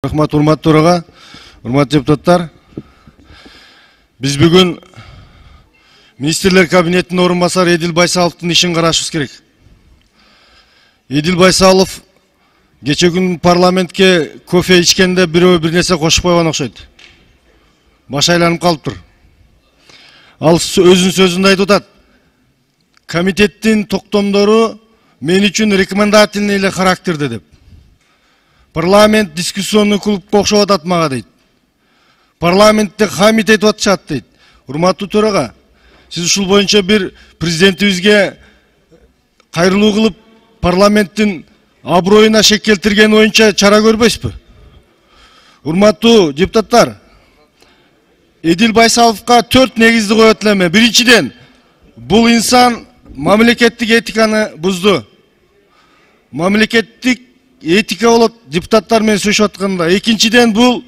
Рахмат, урматтуу төрага, урматтуу депутаттар. Биз бүгүн министрлер кабинетинин орун басары Эдил Байсаловдун ишин карашыбыз керек. Эдил Байсалов кече күн парламентке кофе ичкенде бирөө бир нерсе кошуп койгон окшойт. Баш айланып калыптыр. Ал өзүнүн сөзүндө айтып атат. Комитеттин токтомдору мен үчүн рекомендательный эле характерде деп. Парламент дискуссионный клубка окшоп атат мага дейт. Парламентте хамит этип атышат дейт. Урматтуу төрага, сиз ушул боюнча бир президентибизге кайрылуу кылып, парламенттин аброюна шек келтирген боюнча чара көрбөйсүзбү? Урматтуу депутаттар, Эдил Байсаловго 4 негизди коет элем. Биринчиден, бул инсан мамлекеттик этиканы бузду. Мамлекеттик этика болот депутаттар менен сүйлөшүп атканда. Экинчиден, бул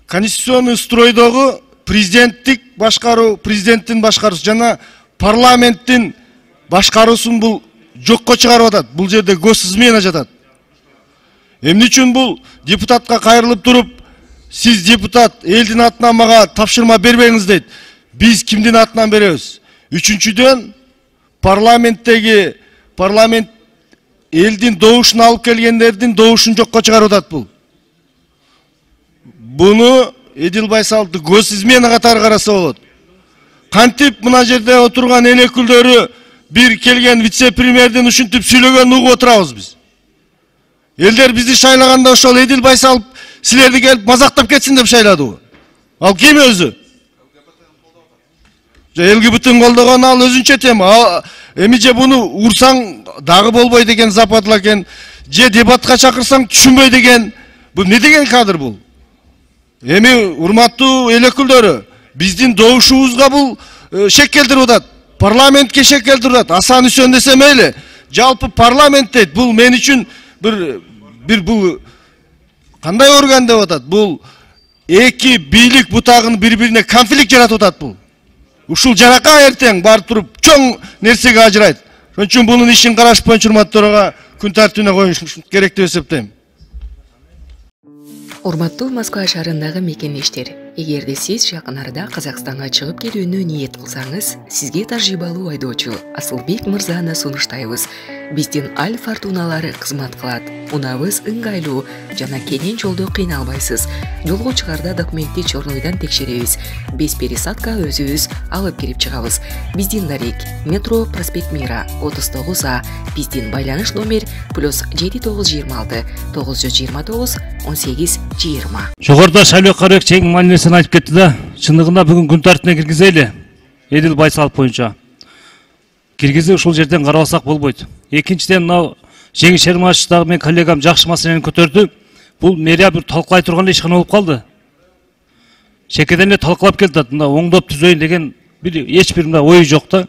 конституционный стройдогу президенттик башкаруу, президенттин башкаруусу жана парламенттин башкаруусун бул жокко чыгарып атат. Бул жерде госизмена жатат. Эмне үчүн бул депутатка кайрылып туруп, сиз депутат элдин атынан мага тапшырма бербеңиз дейт. Биз кимдин атынан беребиз? Үчүнчүдөн, парламент элдин добушун алып келгендердин добушун жокко чыгарып атат бул. Буну Эдил Байсаловду госизмена катары караса болот. Кантип мына жерде отурган эл өкүлдөрү бир келген вице-премьердин ушинтип сүйлөгөнүн угуп отурабыз биз. Элдер бизди шайлаганда ошол Эдил Байсалов силерди келип мазактап кетсин деп шайладыбы? Ал ким өзү? ЛГБТ колдогон ал өзүнчө тема. Эми же буну урсаң дагы болбой деген западла экен, же дебатка чакырсаң түшүнбөй деген. Бул не деген кадр бул? Эми урматтуу эл өкүлдөрү, биздин добушубузга бул шек келтирип атат. Парламентке шек келтирип атат. Асан Үсөн десе мейли. Жалпы парламент дейт. Бул мен үчүн бир бул кандай орган деп атат? Бул эки бийлик бутагын бири-бирине конфликт жаратып атат бул. Ушул жарака эртең барып туруп чоң нерсеге ажырайт. Ошон үчүн бунун ишин караш боюнча урматтууларга күн тартибине коюш керек деп эсептейм. Урматтуу Москва шаарындагы мекендештер, эгерде сиз жакын арада Казакстанга чыгып келүүнү ниет кылсаңыз, сизге тажрыйбалуу айдоочу Асылбек мырзаны сунуштайбыз. Биздин Аль Фортуналары кызмат кылат. Унабыз ыңгайлуу жана кенен жолдо кыйналбайсыз. Жолго чыгарда документти чорнойдон текшеребиз. Без пересадка өзүбүз алып кирип чыгабыз. Биздин дарек метро проспект Мира 39А. Биздин байланыш номер +7926 929 1820. Жогоруда Шайлок Карабек чең маанилесин айтып кетти да, чындыгында бүгүн күн тартибине киргизели. Эдил Байсалов боюнча. Киргизип ушул жерден карабасак болбойт. Экинчиден, мына Жеңиш Шермашев дагы мен коллегам жакшы маселени көтөрдү. Бул мэрия бир талкуулай турган ишкана болуп калды. Шекеден эле талкуулап келатат, мына оңдоп түзөйүн деген эч бир мына ою жок да.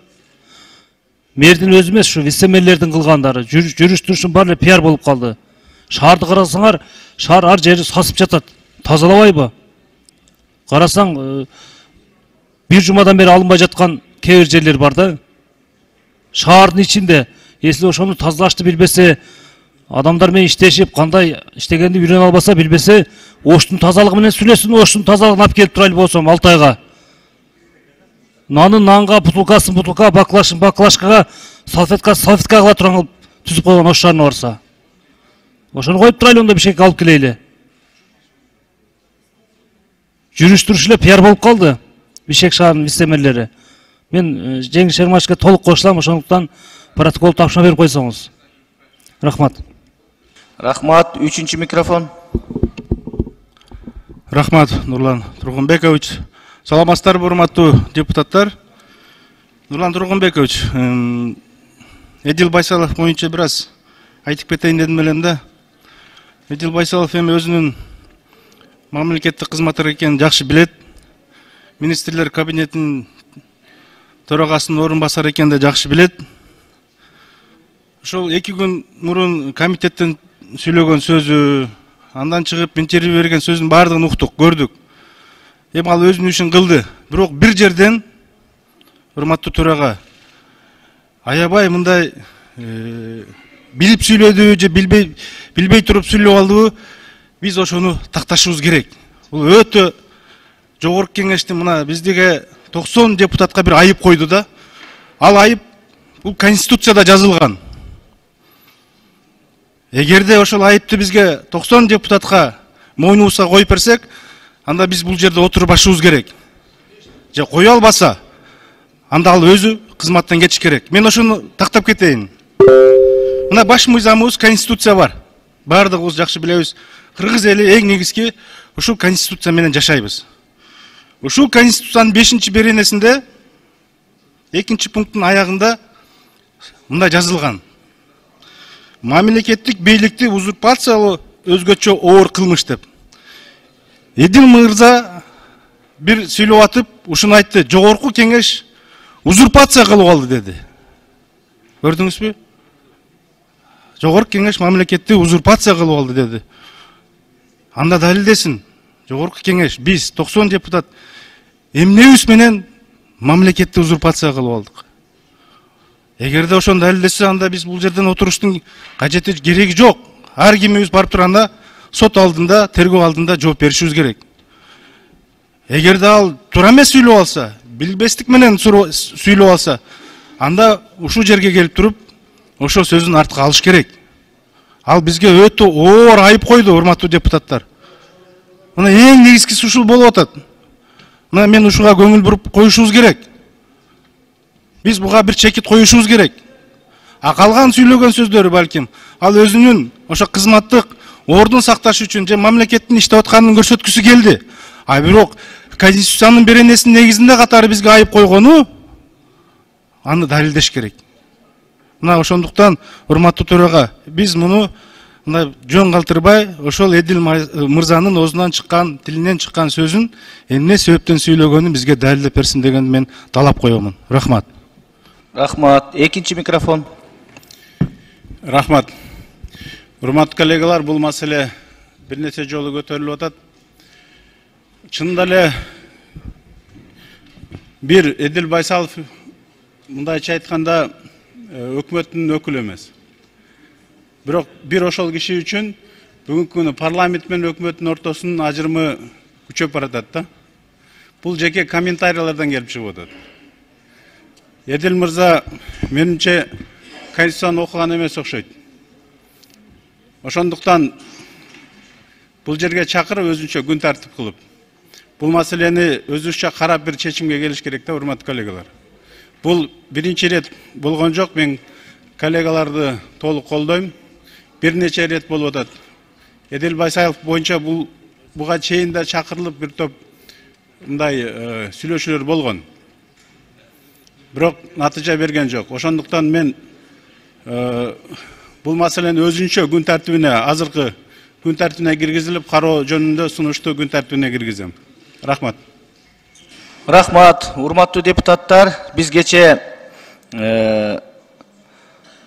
Мэрдин өзү эмес, ушу вице-мэрлердин кылгандары, жүрүш-турушун баары эле пиар болуп калды. Шаарды карасаңар, шаар ар жери сасып жатат. Тазалабайбы? Карасаң, бир жумадан бери алынбай жаткан кээ бир жерлер бар да. Шаардын ичинде, если ошону тазалашты билбесе, адамдар менен иштешип, кандай иштегенди үйрөнө албаса, билбесе, оштун тазалыгы менен сүйлөсүн, оштун тазалыгын алып келип турайлы болсом Алтайга. Нанын нанга, бутылкасын бутылкага, баклашын баклашкага, салфеткасын салфеткага турган кылып түзүп койгон ош шаарына барса. Ошону коюп турайлы, онда бишек алып келейли. Жүрүш-туруш эле пиар болуп калды. Бишкек шаарынын вице-мэрлери. Мен Жеңиш Шермашевке толук кошулам, ошондуктан протокол тапшырма берип койсоңуз. Рахмат. Рахмат. 3-чү микрофон. Рахмат, Нурлан Тургунбекович. Саламатсыздарбы, урматтуу депутаттар. Нурлан Тургунбекович, Эдил Байсалов боюнча бир аз айтып кетейин дедим элем да. Эдил Байсалов эми өзүнүн мамлекеттик кызматкер экенин жакшы билет. Министрлер кабинетинин төрагасынын орун басары экенин да жакшы билет. Ошол 2 күн мурун комитеттен сүйлөгөн сөзү, андан чыгып интервью берген сөзүнүн баардыгын уктук, көрдүк. Эми ал өзүнүн ишин кылды. Бирок бир жерден, урматтуу төрага, аябай мындай билип сүйлөдү же билбей туруп сүйлөп алдыбы? Биз ошону такташыбыз керек. Бул өтө жогорку кеңештин мына биздеги 90 депутатка бир айып койду да. Ал айып бул Конституцияда жазылган. Эгерде ошол айыпты бизге 90 депутатка мойнубузга коюп берсек, анда биз бул жерде отурбашыбыз керек. Же кое албаса, анда ал өзү кызматтан кетиш керек. Мен ошону тактап кетейин. Мына баш мыйзамыбыз Конституция бар. Бардыгыбыз жакшы билебиз. Кыргыз эли эң негизги ушул Конституция менен жашайбыз. Ушул Конституциянын 5-беренесинде 2-пункттун аягында мындай жазылган. Мамлекеттик бийликти узурпациялоо өзгөчө оор кылмыш деп. Эдил мырза бир сүйлөп атып, ушуну айтты. Жогорку кеңеш узурпация кылып алды деди. Көрдүңүзбү? Жогорку кеңеш мамлекетти узурпация кылып алды деди. Анда далилдесин. Жогорку кеңеш биз 90 депутат эмнебиз менен мамлекетти узурпация кылып алдык. Эгерде ошону далилдесе, анда биз бул жерден отуруштун кажети кереги жок. Ар кимибиз барып турганда сот алдында, тергөө алдында жооп беришибиз керек. Эгерде ал туура эмес сүйлөп алса, билбестик менен сүйлөп алса, анда ушул жерге келип туруп, ошол сөзүн артка алыш керек. Ал бизге өтө оор айып койду, урматтуу депутаттар. Мына эң негизгиси ушул болуп атат. Мына мен ушуга көңүл буруп коюшубуз керек. Биз буга бир чекит коюшубуз керек. А калган сүйлөгөн сөздөрү балким ал өзүнүн ошо кызматтык ордун сакташ үчүн же мамлекеттин иштеп атканын көрсөткүсү келди. А бирок Конституциянын беренесинин негизинде катары бизге айып койгону аны далилдеш керек. Мына ошондуктан урматтуу төрага биз муну мына жөн калтырбай ошол Эдил мырзанын оозунан чыккан, тилинен чыккан сөзүн эмне себептен сүйлөгөнүн бизге далилдеп берсин дегенди мен талап коёмун. Рахмат. Рахмат. Экинчи микрофон. Рахмат. Урматтуу коллегалар, бул маселе бир нече жолу көтөрүлүп атат. Чынында эле бир Эдил Байсалов мындайча айтканда өкмөттүн өкүлү эмес. Бирок бир ошол киши үчүн бүгүнкү күнү парламент менен өкмөттүн ортосунун ажырымы күчөп баратат да. Бул жеке комментарийлерден келип чыгып атат. Эдил мырза менимче Конституцияны окуган эмес окшойт. Ошондуктан бул жерге чакырып өзүнчө күн тартип кылып, бул маселени өзүнчө карап бир чечимге келиш керек да, урматтуу коллегалар. Бул биринчи ирет болгон жок, мен коллегаларды толук колдойм. Бир нече ирет болуп атат. Эдил Байсалов боюнча буга чейин да чакырылып бир топ мындай сүйлөшүүлөр болгон. Бирок натыйжа берген жок. Ошондуктан мен бул маселени өзүнчө күн тартибине, азыркы күн тартибине киргизилип, кароо жөнүндө сунуштуу күн тартибине киргизем. Рахмат. Рахмат. Урматтуу депутаттар, биз кече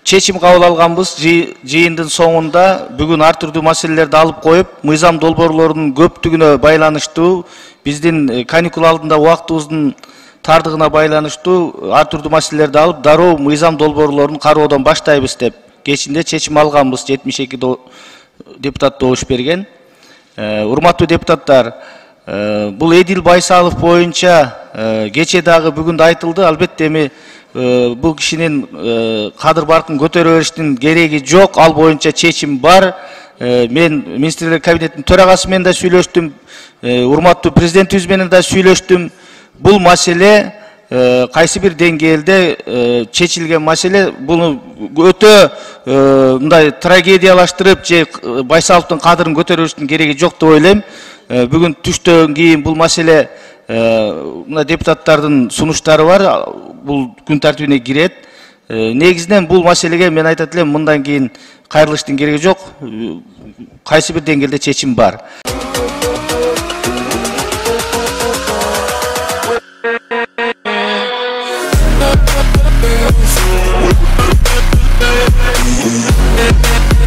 чечим кабыл алганбыз. Жыйындын соңунда бүгүн ар түрдүү маселелерди алып коюп, мыйзам долбоорлорунун көптүгүнө байланыштуу, биздин каникул алдында убактыбыздын тардыгына байланыштуу ар түрдүү маселелерди алып, дароо мыйзам долбоорлорун кароодон баштайбыз деп кечинде чечим алганбыз. 72 депутат добуш берген. Урматтуу депутаттар, бул Эдил Байсалов боюнча кече дагы бүгүн да айтылды. Албетте эми бул кишинин кадыр баркын көтөрө бериштин кереги жок. Ал боюнча чечим бар. Мен министрлер кабинетинин төрагасы менен да сүйлөштүм. Урматтуу президентибиз менен да сүйлөштүм. Бул маселе кайсы бир деңгээлде чечилген маселе. Буну өтө мындай трагедиялаштырып же Байсаловдун кадырын көтөрө бериштин кереги жок деп ойлойм. Бүгүн түштөн кийин бул маселе мына депутаттардын сунуштары бар. Бул күн тартибине кирет. Негизинен бул маселеге мен айтат элем, мындан кийин кайрылыштын кереги жок. Кайсы бир деңгээлде чечим бар. Yeah.